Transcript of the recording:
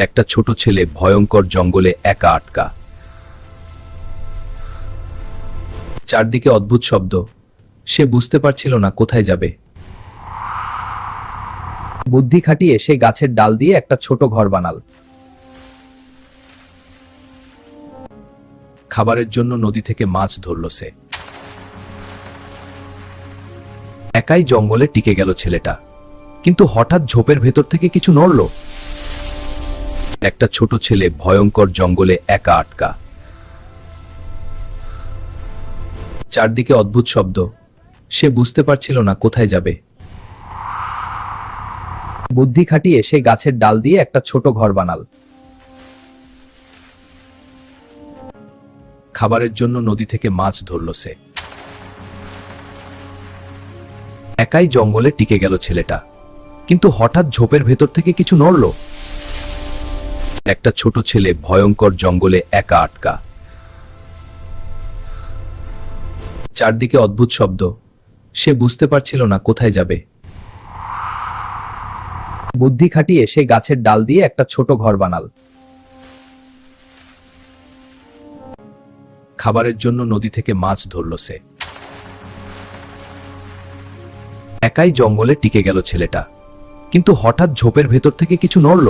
একটা ছোট ছেলে ভয়ঙ্কর জঙ্গলে একা আটকা। চারদিকে অদ্ভুত শব্দ, সে বুঝতে পারছিল না কোথায় যাবে। বুদ্ধি খাটিয়ে সে গাছের ডাল দিয়ে একটা ছোট ঘর বানাল। খাবারের জন্য নদী থেকে মাছ ধরল সে। একাই জঙ্গলে টিকে গেল ছেলেটা, কিন্তু হঠাৎ ঝোপের ভেতর থেকে কিছু নড়ল। একটা ছোট ছেলে ভয়ঙ্কর জঙ্গলে একা আটকা। চারদিকে অদ্ভুত শব্দ, সে বুঝতে পারছিল না কোথায় যাবে। বুদ্ধি খাটিয়ে সে গাছের ডাল দিয়ে একটা ছোট ঘর বানাল। খাবারের জন্য নদী থেকে মাছ ধরল সে। একাই জঙ্গলে টিকে গেল ছেলেটা, কিন্তু হঠাৎ ঝোপের ভেতর থেকে কিছু নড়ল। একটা ছোট ছেলে ভয়ঙ্কর জঙ্গলে একা আটকা। চারদিকে অদ্ভুত শব্দ, সে বুঝতে পারছিল না কোথায় যাবে। বুদ্ধি খাটিয়ে সে গাছের ডাল দিয়ে একটা ছোট ঘর বানাল। খাবারের জন্য নদী থেকে মাছ ধরল সে। একাই জঙ্গলে টিকে গেল ছেলেটা, কিন্তু হঠাৎ ঝোপের ভেতর থেকে কিছু নড়ল।